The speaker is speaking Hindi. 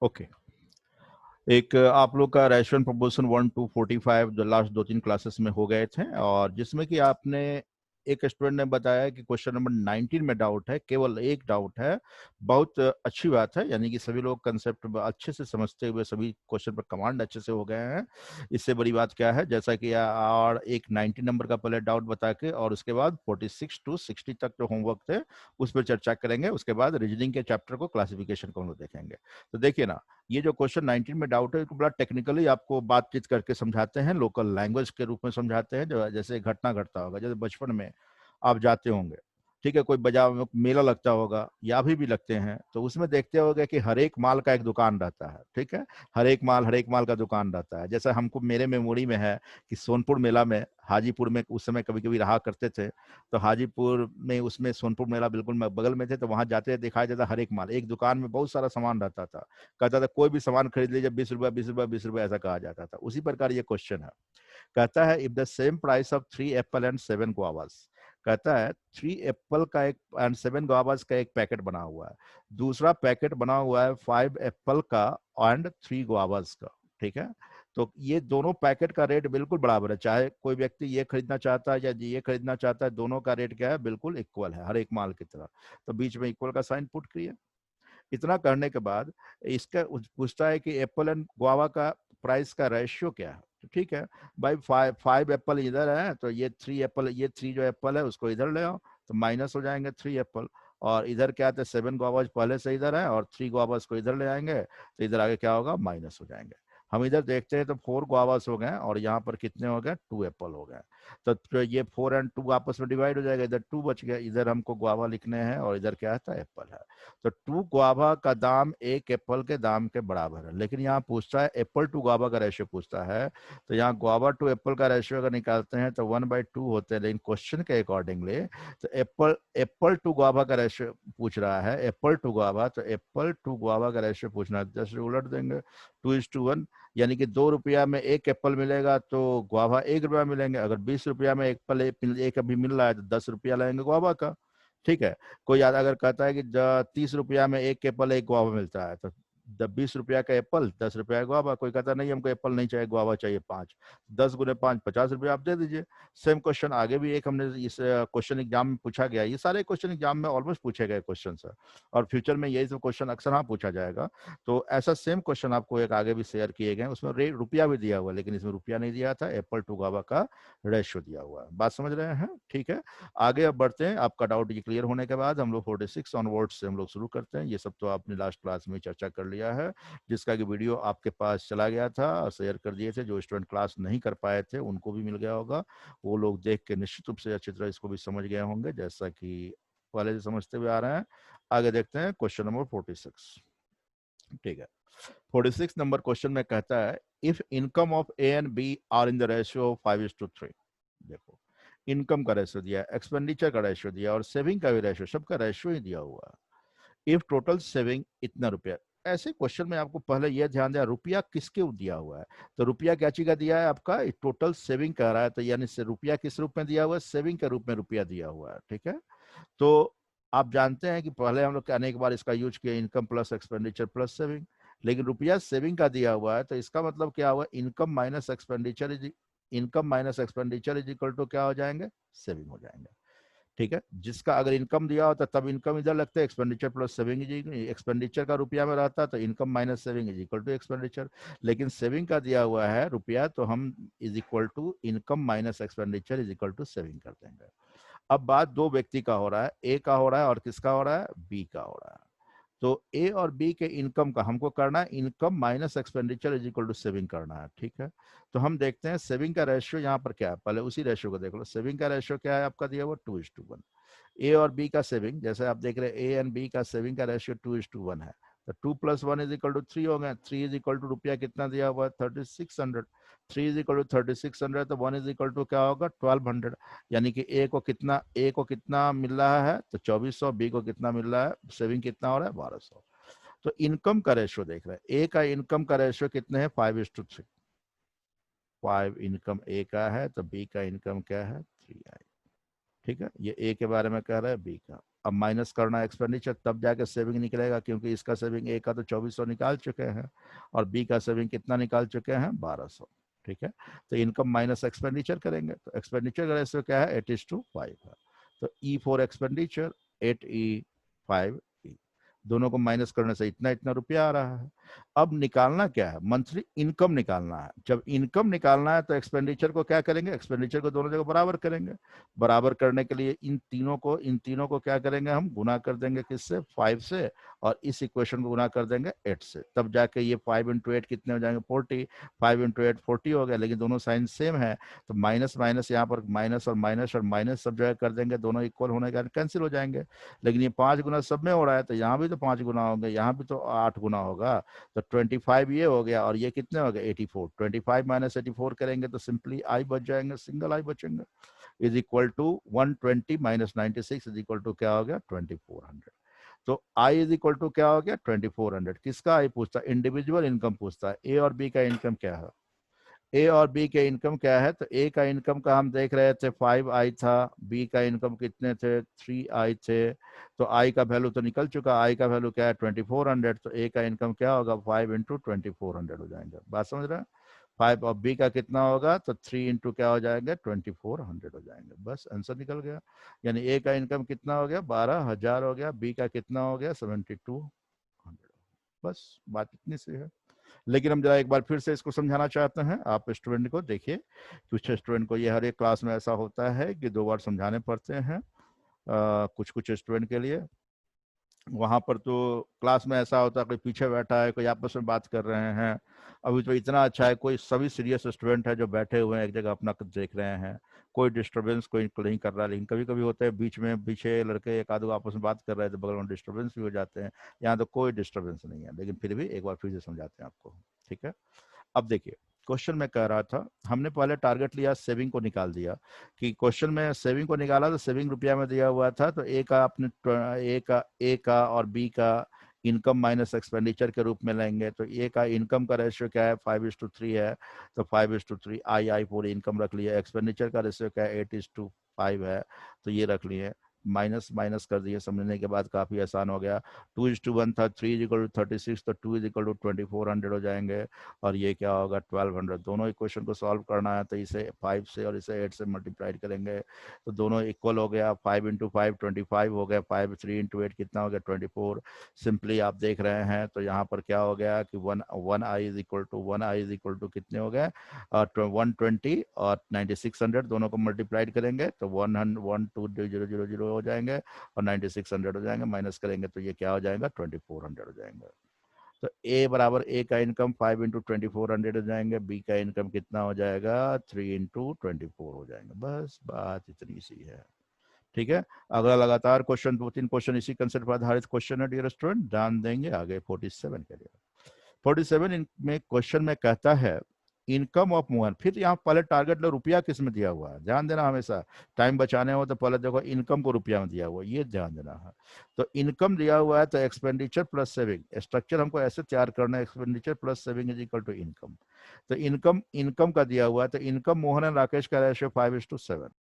ओके। एक आप लोग का रेशो प्रपोर्शन 1:45 जो लास्ट 2-3 क्लासेस में हो गए थे, और जिसमें कि आपने एक स्टूडेंट ने बताया कि क्वेश्चन नंबर 19 में डाउट है, केवल एक डाउट है। बहुत अच्छी बात है, यानी कि सभी लोग कंसेप्ट अच्छे से समझते हुए सभी क्वेश्चन पर कमांड अच्छे से हो गए हैं। इससे बड़ी बात क्या है, जैसा कि और एक 90 नंबर का पहले डाउट बता के और उसके बाद 46 टू 60 तक जो होमवर्क थे उस पर चर्चा करेंगे। उसके बाद रीजनिंग के चैप्टर को, क्लासिफिकेशन को हम लोग देखेंगे। तो देखिए ना, ये जो क्वेश्चन 19 में डाउट है इसको बड़ा टेक्निकली आपको बातचीत करके समझाते हैं, लोकल लैंग्वेज के रूप में समझाते हैं। जो जैसे घटना घटता होगा, जैसे बचपन में आप जाते होंगे, ठीक है, कोई बाजार में मेला लगता होगा या अभी भी लगते हैं, तो उसमें देखते होंगे कि हर एक माल का एक दुकान रहता है, ठीक है। हर एक माल का दुकान रहता है। जैसा हमको मेरे मेमोरी में है कि सोनपुर मेला में, हाजीपुर में उस समय कभी कभी रहा करते थे, तो हाजीपुर में उसमें सोनपुर मेला बिल्कुल बगल में थे, तो वहां जाते दिखाई देता हर एक माल, एक दुकान में बहुत सारा सामान रहता था। कहता था कोई भी सामान खरीद लीजिए, 20 रुपया 20 रुपया 20 रुपया, ऐसा कहा जाता था। उसी प्रकार ये क्वेश्चन है। कहता है if the same price of 3 Apple and 7 गुआवास, कहता है 3 एप्पल का एक एंड 7 गुआवास का एक पैकेट बना हुआ है, दूसरा पैकेट बना हुआ है 5 एप्पल का एंड 3 गुआवास का, ठीक है। तो ये दोनों पैकेट का रेट बिल्कुल बराबर है, चाहे कोई व्यक्ति ये खरीदना चाहता है या ये खरीदना चाहता है, दोनों का रेट क्या है, बिल्कुल इक्वल है, हर एक माल की तरह। तो बीच में इक्वल का साइन पुट करिए। इतना करने के बाद इसका पूछता है कि एप्पल एंड गुआवा का प्राइस का रेशियो क्या है। तो ठीक है भाई, 5 एप्पल इधर है, तो ये 3 एप्पल, ये 3 जो एप्पल है उसको इधर ले आओ, तो माइनस हो जाएंगे 3 एप्पल। और इधर क्या था, 7 गुआवाज पहले से इधर है और 3 गुआवाज को इधर ले आएंगे, तो इधर आगे क्या होगा, माइनस हो जाएंगे। हम इधर देखते हैं तो 4 गुआवास हो गए और यहाँ पर कितने हो गए, 2 एप्पल हो गए। तो ये 4 एंड 2 आपस में डिवाइड हो जाएगा, इधर 2 बच गया, इधर हमको गुआवा लिखने हैं और इधर क्या था, एप्पल है। तो 2 गुआवा का दाम 1 एप्पल के दाम के बराबर है। लेकिन यहाँ पूछता है एप्पल टू गुआवा का रेशियो पूछता है, तो यहाँ गुआवा टू एप्पल का रेशियो अगर निकालते हैं तो 1/2 होते हैं, लेकिन क्वेश्चन के अकॉर्डिंगली तो एप्पल एप्पल टू गुआवा का रेशियो पूछ रहा है, एप्पल टू गुआवा, तो एप्पल टू गुआवा का रेशियो पूछना है, जस्ट उलट देंगे 2:1, यानी कि 2 रुपया में एक एप्पल मिलेगा तो गुआवा 1 रुपया मिलेंगे। अगर 20 रुपया में एप्पल एक अभी मिल रहा है तो 10 रुपया लगेंगे गुआवा का, ठीक है। कोई अगर कहता है कि 30 रुपया में एक एप्पल एक गुआवा मिलता है, तो 20 रुपया का एप्पल 10 रुपया का गुआवा। कोई कहता नहीं हमको एप्पल नहीं चाहिए, गुआवा चाहिए 5, 10 गुने 5 50 रुपया आप दे दीजिए। सेम क्वेश्चन आगे भी एक हमने इस क्वेश्चन एग्जाम में पूछा गया, ये सारे क्वेश्चन एग्जाम में ऑलमोस्ट पूछे गए क्वेश्चन है, और फ्यूचर में यही सब क्वेश्चन अक्सर हाँ पूछा जाएगा। तो ऐसा सेम क्वेश्चन आपको एक आगे भी शेयर किए गए, उसमें रुपया भी दिया हुआ, लेकिन इसमें रुपया नहीं दिया था, एप्पल टू गुआवा का रेशियो दिया हुआ है। बात समझ रहे हैं, ठीक है। आगे अब बढ़ते हैं, आपका डाउट ये क्लियर होने के बाद हम लोग 46 ऑनवर्ड्स से हम लोग शुरू करते हैं। ये सब तो आपने लास्ट क्लास में चर्चा कर लिया है, जिसका कि वीडियो आपके पास चला गया था और शेयर कर दिए थे। जो स्टूडेंट क्लास नहीं कर पाए थे उनको भी मिल गया होगा, वो लोग देख के निश्चित रूप से अच्छी तरह इसको भी समझ गए होंगे, जैसा कि पहले से समझते हुए आ रहे हैं। आगे देखते हैं क्वेश्चन नंबर 46, ठीक है। 46 नंबर क्वेश्चन में कहता है if income of A and B are in the ratio 5:3, देखो इनकम का रेशियो दिया है, एक्सपेंडिचर का रेशियो दिया और सेविंग का भी रेशियो, सबका रेशियो ही दिया हुआ है। इफ टोटल सेविंग इतना रुपया, ऐसे क्वेश्चन में आपको पहले यह ध्यान दिया रुपया किसके दिया हुआ है। तो रुपया क्या चीज का दिया है, आपका टोटल सेविंग कह रहा है, तो यानी से रुपया किस रूप में दिया हुआ है, सेविंग के रूप में रुपया दिया हुआ है, ठीक है। तो आप जानते हैं कि पहले हम लोग अनेक बार इसका यूज किया, income plus expenditure plus saving, लेकिन रुपया सेविंग का दिया हुआ है, तो इसका मतलब क्या हुआ, income minus expenditure is equal to क्या हो जाएंगे, सेविंग हो जाएंगे, ठीक है। जिसका अगर इनकम दिया होता तब इनकम इधर लगता है, expenditure plus saving is, expenditure का रुपया में रहता तो income minus saving is equal to expenditure, लेकिन सेविंग का दिया हुआ है रुपया, तो हम is equal to income minus expenditure is equal to saving कर देंगे। अब बात दो व्यक्ति का हो रहा है, ए का हो रहा है और किसका हो रहा है, बी का हो रहा है। तो ए और बी के इनकम का हमको करना है, income minus expenditure is equal to saving करना है, ठीक है। तो हम देखते हैं सेविंग का रेशियो यहाँ पर क्या है, पहले उसी रेशियो को देख लो। सेविंग का रेशियो क्या है आपका दिया हुआ, 2:1। ए और बी का सेविंग, जैसे आप देख रहे हैं ए एंड बी का सेविंग का रेशियो 2:1 है, तो 2 + 1 इज इक्वल टू 3 हो गया। 3 इज इक्वल टू रुपया कितना दिया हुआ है, 3600। 3 इज इक्वल टू 3600, तो 1 इज इक्वल टू क्या होगा, 1200। यानी कि ए को कितना मिल रहा है, तो 2400, बी को कितना मिल रहा है, सेविंग कितना हो रहा है, 1200। तो इनकम का रेशियो देख रहे हैं, ए का इनकम का रेशियो कितने है, 5:3। 5 इनकम ए का है, तो बी का इनकम क्या है, 3 है। ठीक है, ये ए के बारे में कह रहा है, बी का। अब माइनस करना है एक्सपेंडिचर, तब जाके सेविंग निकलेगा, क्योंकि इसका सेविंग ए का तो 2400 निकाल चुके हैं और बी का सेविंग कितना निकाल चुके हैं, 1200। ठीक है, तो इनकम माइनस एक्सपेंडिचर करेंगे, तो एक्सपेंडिचर का रेशियो क्या है, 8:5 है। तो E for expenditure 8E 5E, दोनों को माइनस करने से इतना इतना रुपया आ रहा है। अब निकालना क्या है, मंथली इनकम निकालना है। जब इनकम निकालना है तो एक्सपेंडिचर को क्या करेंगे, एक्सपेंडिचर को दोनों जगह बराबर करेंगे। बराबर करने के लिए इन तीनों को क्या करेंगे, हम गुना कर देंगे किससे, 5 से, और इस इक्वेशन को गुना कर देंगे 8 से। तब जाके ये 5 इंटू 8 कितने हो जाएंगे, 40। 5 इंटू 8 40 हो गया, लेकिन दोनों साइन सेम है, तो माइनस माइनस यहाँ पर माइनस और माइनस और माइनस सब जगह कर देंगे, दोनों इक्वल होने के कारण कैंसिल हो जाएंगे। लेकिन ये 5 गुना सब में हो रहा है, तो यहाँ भी तो 5 गुना होंगे, यहाँ भी तो 8 गुना होगा। तो 25 ये हो गया, और ये कितने हो गए, 84। 25 माइनस 84 करेंगे तो सिंपली आई बच जाएंगे, सिंगल आई बचेंगे, is equal to 120 minus 96 is equal to क्या हो गया, 2400। तो आई इज इक्वल टू क्या हो गया, 2400। किसका आई पूछता है, इंडिविजुअल इनकम पूछता है। ए और बी का इनकम क्या है, ए और बी के इनकम क्या है, तो ए का इनकम का हम देख रहे थे 5i था, बी का इनकम कितने थे, 3i थे। तो आई का वैल्यू तो निकल चुका, आई का वैल्यू क्या है, 2400। तो ए का इनकम क्या होगा, 5 इंटू 2400 हो जाएंगे। बात समझ रहे हैं, 5 और बी का कितना होगा, तो 3 इंटू क्या हो जाएंगे, 2400 हो जाएंगे। बस आंसर निकल गया। यानी ए का इनकम कितना हो गया, 12,000 हो गया, बी का कितना हो गया, 7200। बस बात इतनी सी है। लेकिन हम जरा एक बार फिर से इसको समझाना चाहते हैं, आप स्टूडेंट को देखिए, कुछ स्टूडेंट को ये हर एक क्लास में ऐसा होता है कि 2 बार समझाने पड़ते हैं, कुछ कुछ स्टूडेंट के लिए। वहां पर तो क्लास में ऐसा होता है, कोई पीछे बैठा है, कोई आपस में बात कर रहे हैं। अभी तो इतना अच्छा है, कोई सभी सीरियस स्टूडेंट है जो बैठे हुए हैं एक जगह अपना कुछ देख रहे हैं, कोई डिस्टरबेंस कोई नहीं कर रहा है। लेकिन कभी कभी होता है बीच में पीछे लड़के एक आधो आपस में बात कर रहे थे, बगल में डिस्टरबेंस भी हो जाते हैं। यहाँ तो कोई डिस्टरबेंस नहीं है, लेकिन फिर भी एक बार फिर से समझाते हैं आपको। ठीक है, अब देखिए, क्वेश्चन में कह रहा था, हमने पहले टारगेट लिया, सेविंग को निकाल दिया। कि क्वेश्चन में सेविंग को निकाला तो सेविंग रुपया में दिया हुआ था, तो ए का आपने ए का और बी का इनकम माइनस एक्सपेंडिचर के रूप में लेंगे। तो ए का इनकम का रेशियो क्या है, 5:3 है, तो 5:3 आई पूरी इनकम रख लिया। एक्सपेंडिचर का रेशियो क्या है, 8:5 है, तो ये रख लिए। माइनस माइनस कर दिए, समझने के बाद काफी आसान हो गया। 2:1 था, 3 = 36, तो 2 = 2400 हो जाएंगे। और ये क्या होगा, 1200। दोनों इक्वेशन को सॉल्व करना है, तो इसे 5 से और इसे 8 से मल्टीप्लाइड करेंगे, तो दोनों इक्वल हो गया। 5 इंटू 5 25 हो गया, 5 3 इंटू 8 कितना हो गया, 24। सिंपली आप देख रहे हैं, तो यहाँ पर क्या हो गया कि one I is equal to कितने हो गए, 120 और 9600, दोनों को मल्टीप्लाइड करेंगे तो 120,000 हो जाएंगे, और 9600 हो जाएंगे। माइनस करेंगे तो ये क्या हो जाएगा, 2400 हो जाएंगे। तो ए बराबर, ए का इनकम 5 इंटू 2400 हो जाएंगे, बी का इनकम कितना हो जाएगा, 3 इंटू 24 हो जाएंगे। बस बात इतनी सी है। ठीक है, अगला लगातार क्वेश्चन, 2-3 क्वेश्चन इसी कंसेप्ट पर आधारित क्वेश्चन है डियर स्टूडेंट, ध्यान देंगे आगे 47 के लिए। 47 में क्वेश्चन में कहता है, इनकम ऑफ मोहन। फिर यहाँ पहले टारगेट लो, रुपया किस में दिया हुआ है, ध्यान देना हमेशा। टाइम बचाने हो तो पहले देखो इनकम को रुपया में दिया हुआ है, ये ध्यान देना है। तो इनकम दिया हुआ है, तो एक्सपेंडिचर प्लस सेविंग, स्ट्रक्चर हमको ऐसे तैयार करना है, expenditure plus saving is equal to income. तो इनकम का दिया हुआ है, तो इनकम मोहन एंड राकेश का रेशियो 5:7।